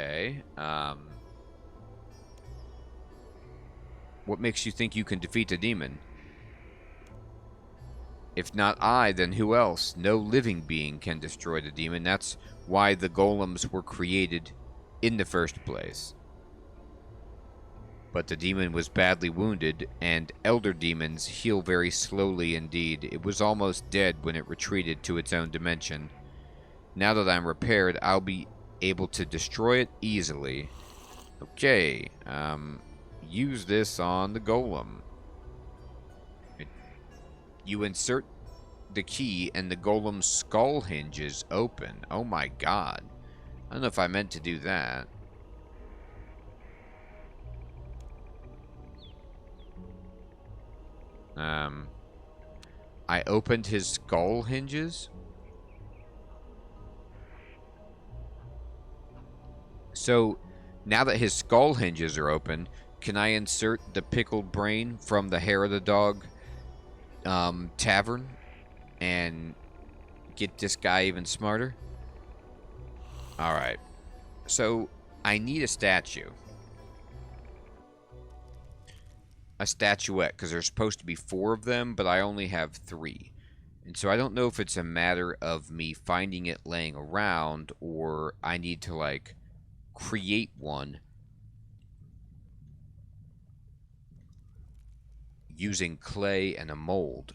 Okay. What makes you think you can defeat the demon? If not I, then who else? No living being can destroy the demon. That's why the golems were created in the first place. But the demon was badly wounded, and elder demons heal very slowly indeed. It was almost dead when it retreated to its own dimension. Now that I'm repaired, I'll be able to destroy it easily. Okay, use this on the golem. You insert the key and the golem's skull hinges open. Oh my god. I don't know if I meant to do that. I opened his skull hinges. So, now that his skull hinges are open, can I insert the pickled brain from the hair of the dog tavern and get this guy even smarter? Alright. So, I need a statue. A statuette, because there's supposed to be 4 of them, but I only have 3. And so I don't know if it's a matter of me finding it laying around, or I need to, like, create one using clay and a mold.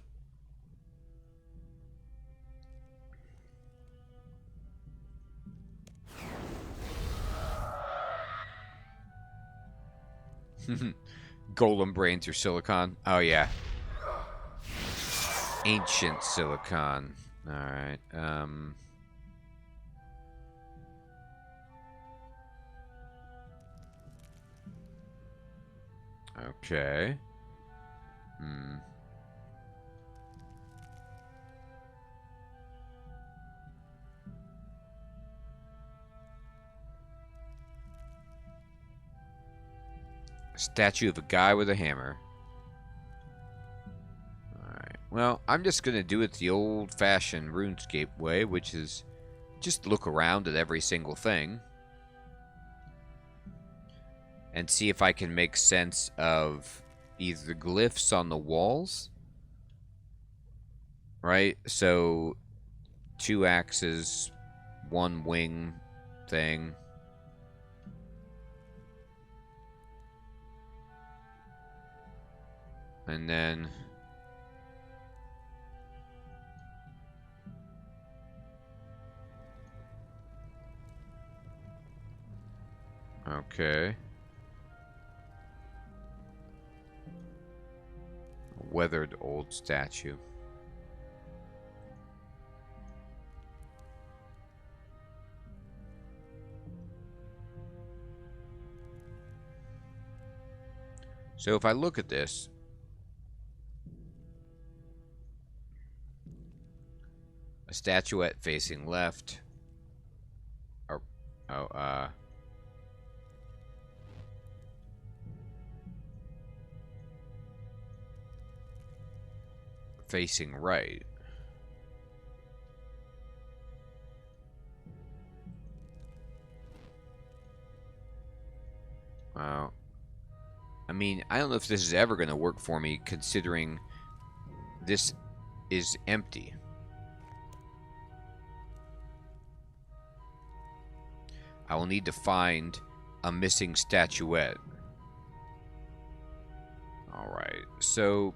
Golem brains or silicon? Oh yeah. Ancient silicon. Alright, okay. Statue of a guy with a hammer. Alright. Well, I'm just going to do it the old-fashioned RuneScape way, which is just look around at every single thing and see if I can make sense of either the glyphs on the walls, right? So, 2 axes, 1 wing thing. And then okay. Weathered old statue. So if I look at this, a statuette facing left, or facing right. Wow. I mean, I don't know if this is ever going to work for me, considering this is empty. I will need to find a missing statuette. Alright, so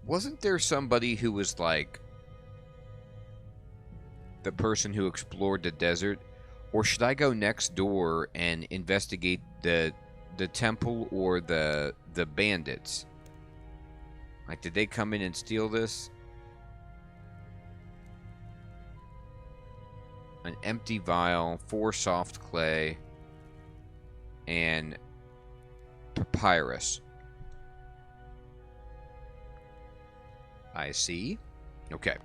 wasn't there somebody who was like the person who explored the desert? Or should I go next door and investigate the temple or the bandits? Like, did they come in and steal this? An empty vial, 4 soft clay, and papyrus. I see. Okay.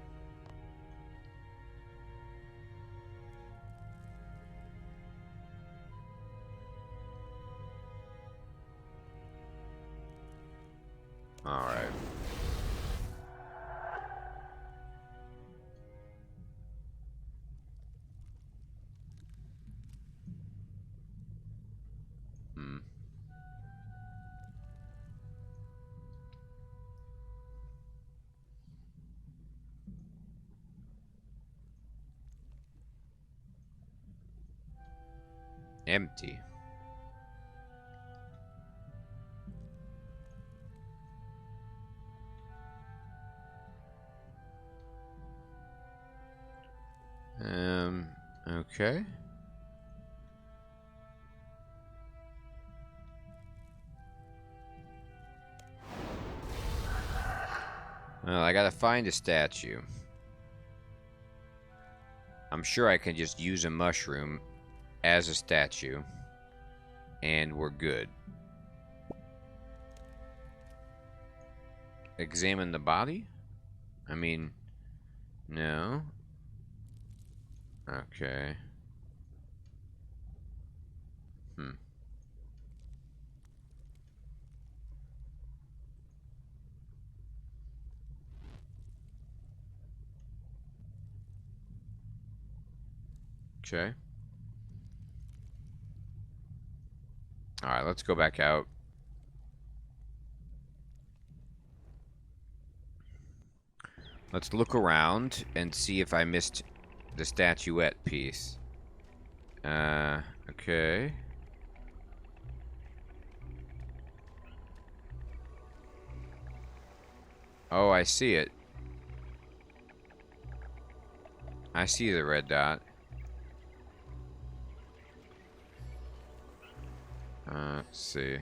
All right. Empty. Okay. Well, I gotta find a statue. I'm sure I can just use a mushroom as a statue, and we're good. Examine the body? I mean, no. Okay. Okay. Alright, let's go back out. Let's look around and see if I missed the statuette piece. Okay. Oh, I see it. I see the red dot. Let's see.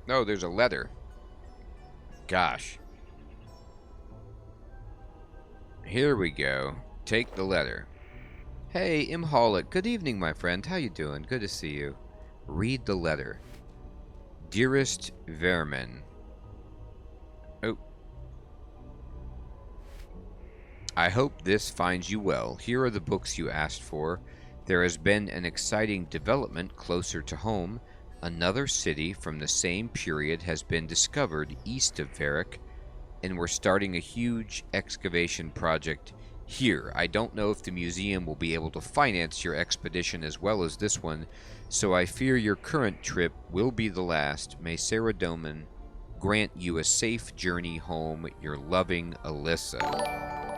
No, there's a letter. Gosh. Here we go. Take the letter. Hey, Imholic. Good evening, my friend. How you doing? Good to see you. Read the letter. Dearest Vermin. Oh. I hope this finds you well. Here are the books you asked for. There has been an exciting development closer to home. Another city from the same period has been discovered east of Varric, and we're starting a huge excavation project here. I don't know if the museum will be able to finance your expedition as well as this one, so I fear your current trip will be the last. May Saradomin grant you a safe journey home. Your loving Alyssa.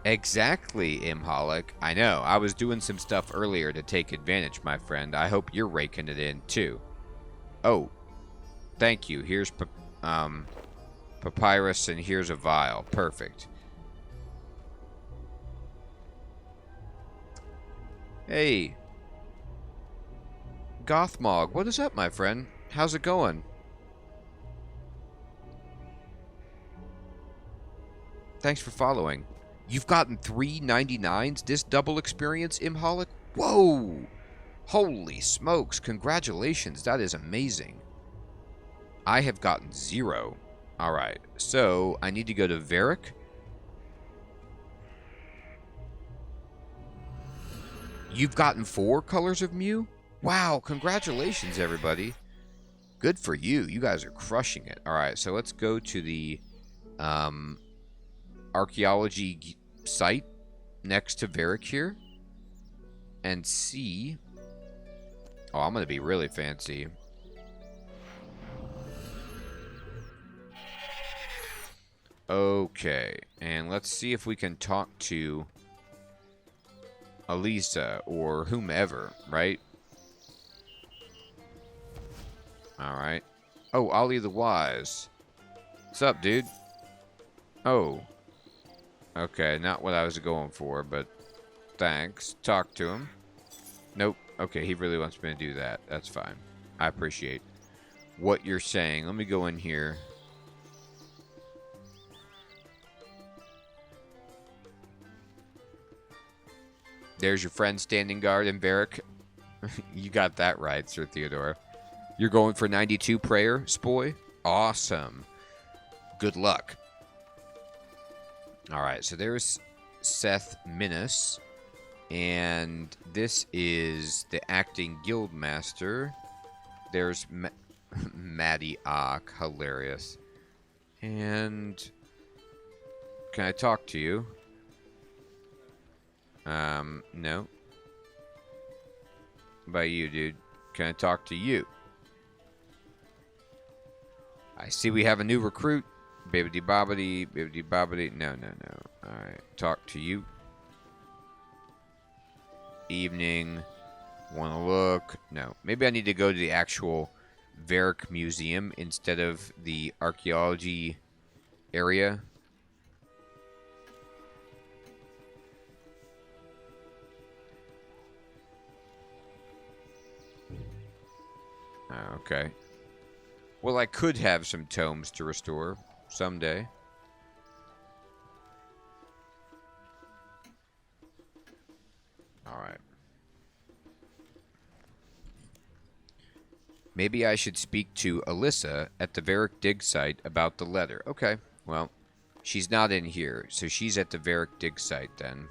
Exactly, Imholic. I know. I was doing some stuff earlier to take advantage, my friend. I hope you're raking it in, too. Oh. Thank you. Here's papyrus, and here's a vial. Perfect. Hey. Gothmog, what is up, my friend? How's it going? Thanks for following. You've gotten 399s this double experience, Imholic? Whoa! Holy smokes, congratulations, that is amazing. I have gotten 0. Alright, so I need to go to Varric. You've gotten 4 colors of Mew? Wow, congratulations, everybody. Good for you. You guys are crushing it. Alright, so let's go to the archaeology site next to Varric here and see. Oh, I'm gonna be really fancy. Okay, and let's see if we can talk to Elisa or whomever, right? Alright. Oh, Ollie the Wise. What's up, dude? Oh. Okay, not what I was going for, but thanks. Talk to him. Nope. Okay, he really wants me to do that. That's fine. I appreciate what you're saying. Let me go in here. There's your friend standing guard in Varric. You got that right, Sir Theodore. You're going for 92 prayer, Spoy? Awesome. Good luck. Alright, so there's Seth Minus. And this is the acting guild master. There's Maddie Ock. Hilarious. And can I talk to you? No. By you, dude. Can I talk to you? I see we have a new recruit. Bibbidi bobbidi, bibbidi bobbidi. No. Alright, talk to you. Evening. Wanna look? No. Maybe I need to go to the actual Varric Museum instead of the archaeology area. Okay. Well, I could have some tomes to restore someday. Alright. Maybe I should speak to Alyssa at the Varric dig site about the letter. Okay, well, she's not in here, so she's at the Varric dig site then.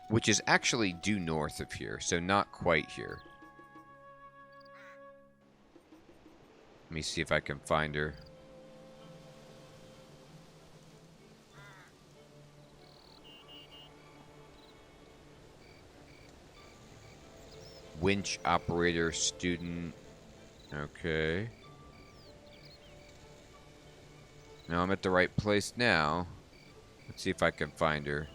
Which is actually due north of here, so not quite here. Let me see if I can find her. Winch operator student. Okay. Now I'm at the right place now. Let's see if I can find her.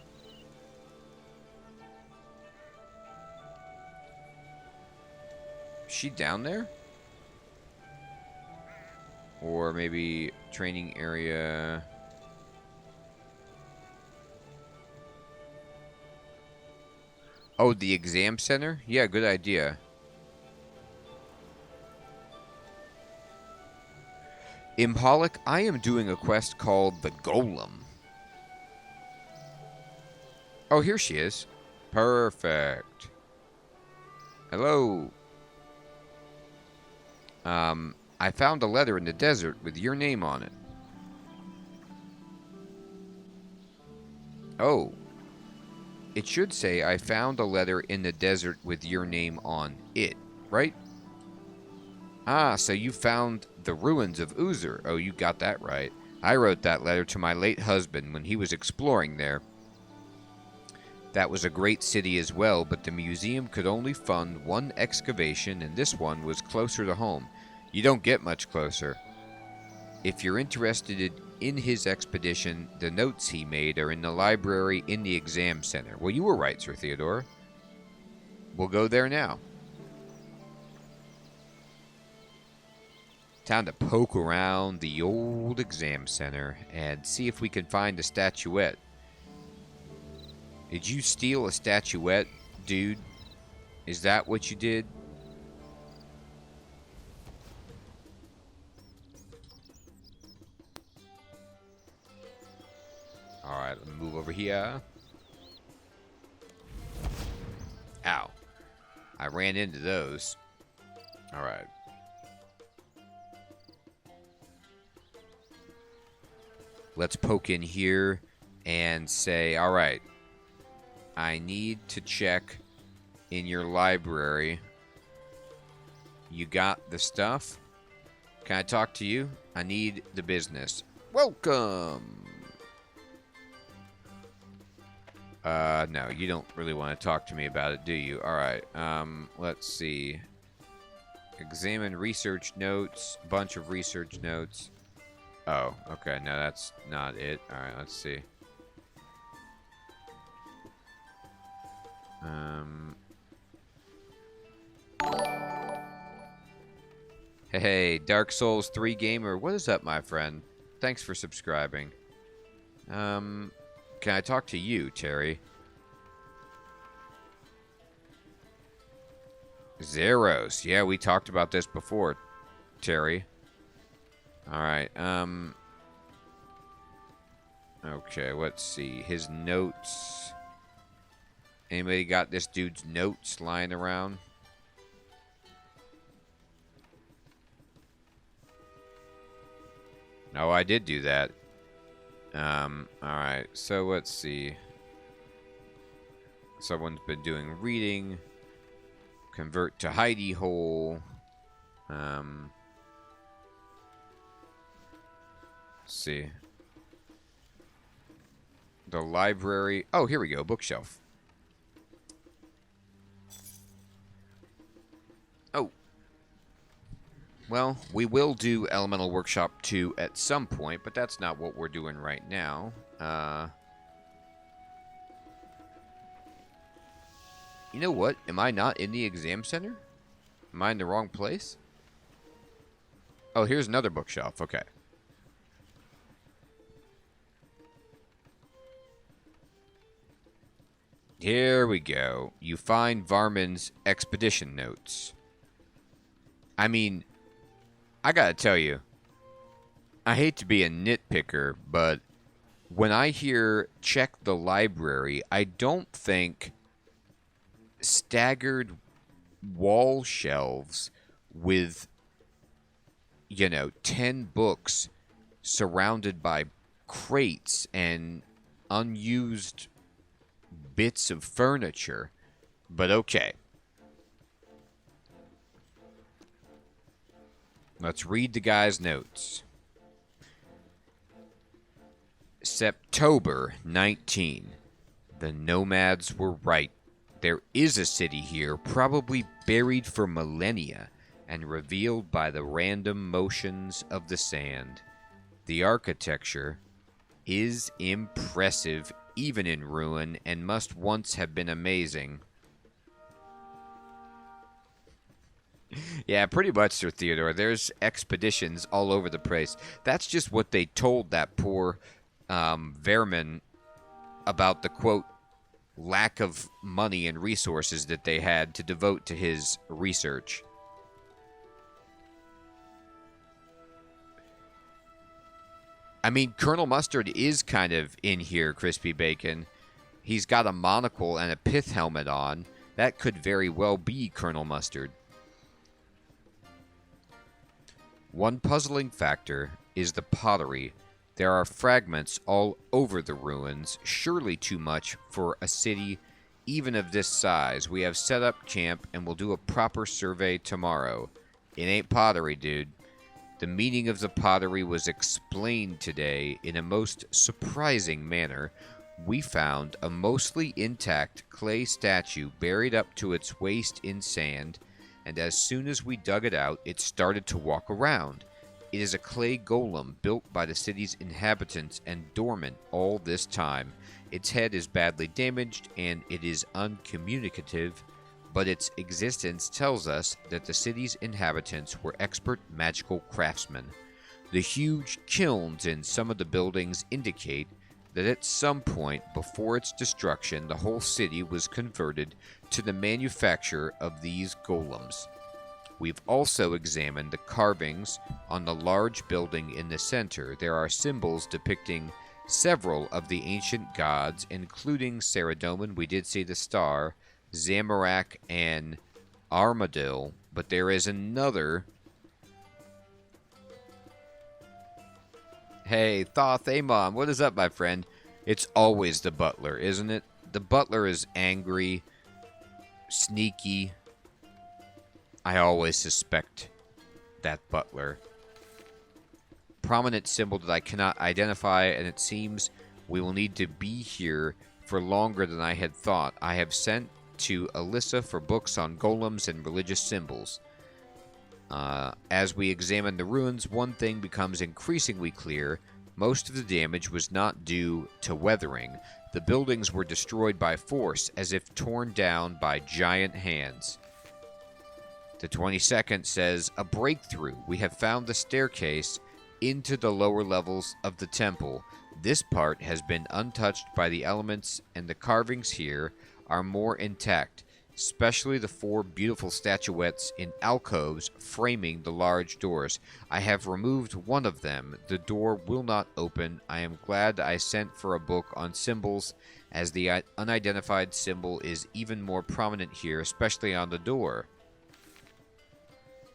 Is she down there? Or maybe training area. Oh, the exam center? Yeah, good idea. Imholic, I am doing a quest called the Golem. Oh, here she is. Perfect. Hello. I found a letter in the desert with your name on it. Oh. It should say, I found a letter in the desert with your name on it, right? Ah, so you found the ruins of Uzur. Oh, you got that right. I wrote that letter to my late husband when he was exploring there. That was a great city as well, but the museum could only fund one excavation, and this one was closer to home. You don't get much closer. If you're interested in his expedition, the notes he made are in the library in the exam center. Well, you were right, Sir Theodore. We'll go there now. Time to poke around the old exam center and see if we can find a statuette. Did you steal a statuette, dude? Is that what you did? Alright, let me move over here. Ow. I ran into those. Alright. Let's poke in here and say, alright, I need to check in your library. You got the stuff? Can I talk to you? I need the business. Welcome! No, you don't really want to talk to me about it, do you? Alright, let's see. Examine research notes. Bunch of research notes. Oh, okay, no, that's not it. Alright, let's see. Hey, Dark Souls 3 gamer, what is up, my friend? Thanks for subscribing. Can I talk to you, Terry? Zeros. Yeah, we talked about this before, Terry. Alright, okay, let's see. His notes. Anybody got this dude's notes lying around? No, I did do that. Alright, so let's see. Someone's been doing reading. Convert to hidey hole. Let's see. The library. Oh, here we go. Bookshelf. Oh. Well, we will do Elemental Workshop 2 at some point, but that's not what we're doing right now. You know what? Am I not in the exam center? Am I in the wrong place? Oh, here's another bookshelf. Okay. Here we go. You find Varmin's expedition notes. I mean, I gotta tell you, I hate to be a nitpicker, but when I hear check the library, I don't think staggered wall shelves with, 10 books surrounded by crates and unused bits of furniture. But okay. Let's read the guy's notes. September 19. The nomads were right. There is a city here, probably buried for millennia, and revealed by the random motions of the sand. The architecture is impressive, even in ruin, and must once have been amazing. Yeah, pretty much, Sir Theodore. There's expeditions all over the place. That's just what they told that poor Vermin about the, quote, lack of money and resources that they had to devote to his research. I mean, Colonel Mustard is kind of in here, Crispy Bacon. He's got a monocle and a pith helmet on. That could very well be Colonel Mustard. One puzzling factor is the pottery. There are fragments all over the ruins, surely too much for a city even of this size. We have set up camp and will do a proper survey tomorrow. It ain't pottery, dude. The meaning of the pottery was explained today in a most surprising manner. We found a mostly intact clay statue buried up to its waist in sand, and as soon as we dug it out, it started to walk around. It is a clay golem built by the city's inhabitants and dormant all this time. Its head is badly damaged and it is uncommunicative, but its existence tells us that the city's inhabitants were expert magical craftsmen. The huge kilns in some of the buildings indicate that at some point before its destruction, the whole city was converted to the manufacture of these golems. We've also examined the carvings on the large building in the center. There are symbols depicting several of the ancient gods, including Saradomin. We did see the star, Zamorak, and Armadil, but there is another. Hey, Thoth Amon, what is up, my friend? It's always the butler, isn't it? The butler is angry, sneaky. I always suspect that butler. Prominent symbol that I cannot identify, and it seems we will need to be here for longer than I had thought. I have sent to Alyssa for books on golems and religious symbols. As we examine the ruins, one thing becomes increasingly clear. Most of the damage was not due to weathering. The buildings were destroyed by force, as if torn down by giant hands. The 22nd says, a breakthrough. We have found the staircase into the lower levels of the temple. This part has been untouched by the elements, and the carvings here are more intact, especially the 4 beautiful statuettes in alcoves framing the large doors. I have removed one of them. The door will not open. I am glad I sent for a book on symbols, as the unidentified symbol is even more prominent here, especially on the door.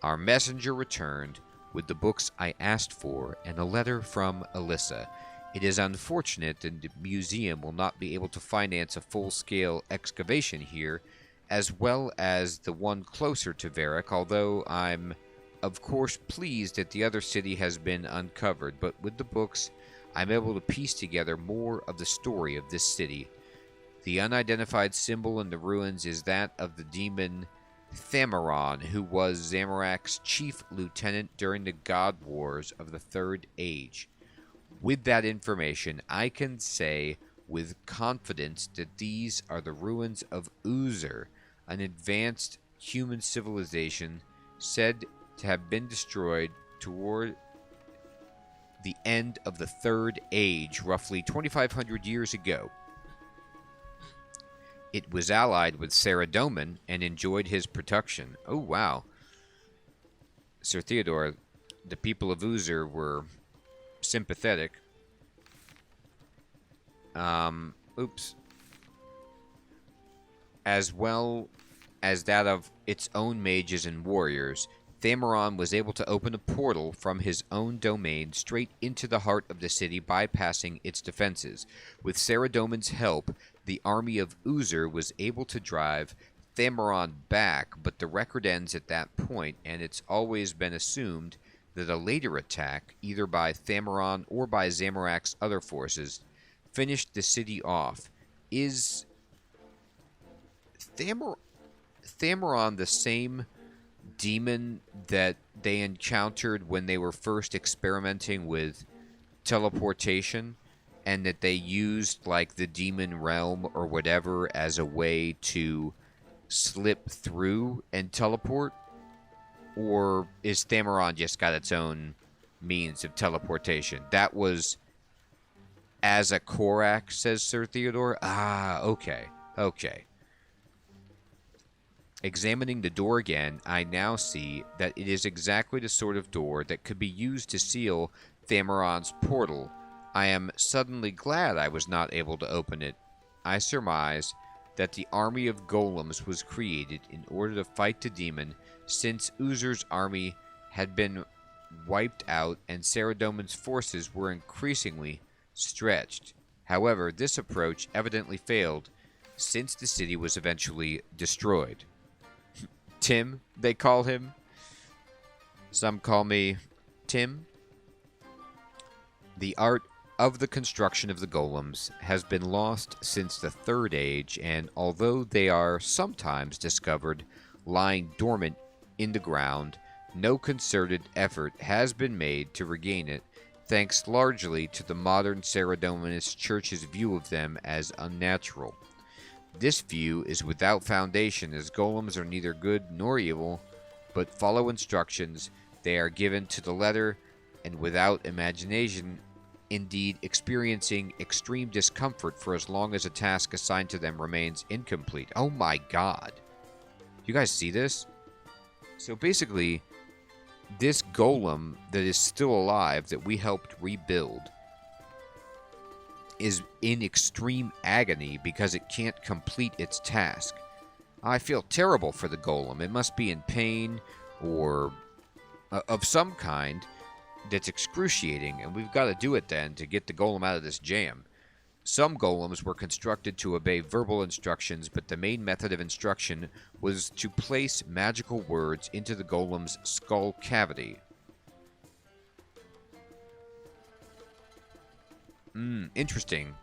Our messenger returned with the books I asked for and a letter from Alyssa. It is unfortunate that the museum will not be able to finance a full-scale excavation here, as well as the one closer to Varric, although I'm, of course, pleased that the other city has been uncovered. But with the books, I'm able to piece together more of the story of this city. The unidentified symbol in the ruins is that of the demon Thamaron, who was Zamorak's chief lieutenant during the God Wars of the Third Age. With that information, I can say with confidence that these are the ruins of Uzer, an advanced human civilization said to have been destroyed toward the end of the Third Age, roughly 2,500 years ago. It was allied with Saradomin and enjoyed his protection. Oh, wow. Sir Theodore, the people of Uzer were sympathetic. Oops. As well as that of its own mages and warriors, Thamaron was able to open a portal from his own domain straight into the heart of the city, bypassing its defenses. With Saradomin's help, the army of Uzer was able to drive Thamaron back, but the record ends at that point, and it's always been assumed that a later attack, either by Thamaron or by Zamorak's other forces, finished the city off. Is Thamaron the same demon that they encountered when they were first experimenting with teleportation, and that they used like the demon realm or whatever as a way to slip through and teleport? Or is Thamaron just got its own means of teleportation? That was as a Korak, says Sir Theodore. Ah, okay. Okay. Examining the door again, I now see that it is exactly the sort of door that could be used to seal Thamaron's portal. I am suddenly glad I was not able to open it. I surmise that the army of golems was created in order to fight the demon, since Uzer's army had been wiped out and Saradomin's forces were increasingly stretched. However, this approach evidently failed, since the city was eventually destroyed. Tim, they call him. Some call me Tim. The art of the construction of the golems has been lost since the Third Age, and although they are sometimes discovered lying dormant in the ground, no concerted effort has been made to regain it, thanks largely to the modern Saradominist Church's view of them as unnatural. This view is without foundation, as golems are neither good nor evil, but follow instructions. They are given to the letter and without imagination, indeed experiencing extreme discomfort for as long as a task assigned to them remains incomplete. Oh my god. You guys see this? So basically, this golem that is still alive that we helped rebuild is in extreme agony because it can't complete its task. I feel terrible for the golem. It must be in pain or of some kind that's excruciating, and we've got to do it then to get the golem out of this jam. Some golems were constructed to obey verbal instructions, but the main method of instruction was to place magical words into the golem's skull cavity. Interesting,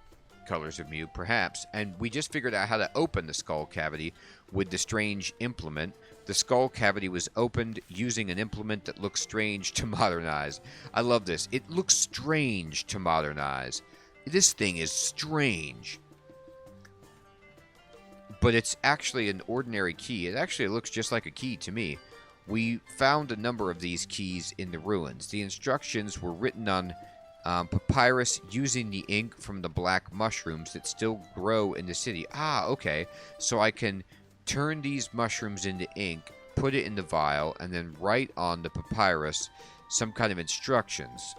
Colors of Mew, perhaps. And we just figured out how to open the skull cavity with the strange implement. The skull cavity was opened using an implement that looks strange to modernize. I love this. It looks strange to modernize. This thing is strange. But it's actually an ordinary key. It actually looks just like a key to me. We found a number of these keys in the ruins. The instructions were written on papyrus using the ink from the black mushrooms that still grow in the city. Ah, okay. So I can turn these mushrooms into ink, put it in the vial, and then write on the papyrus some kind of instructions.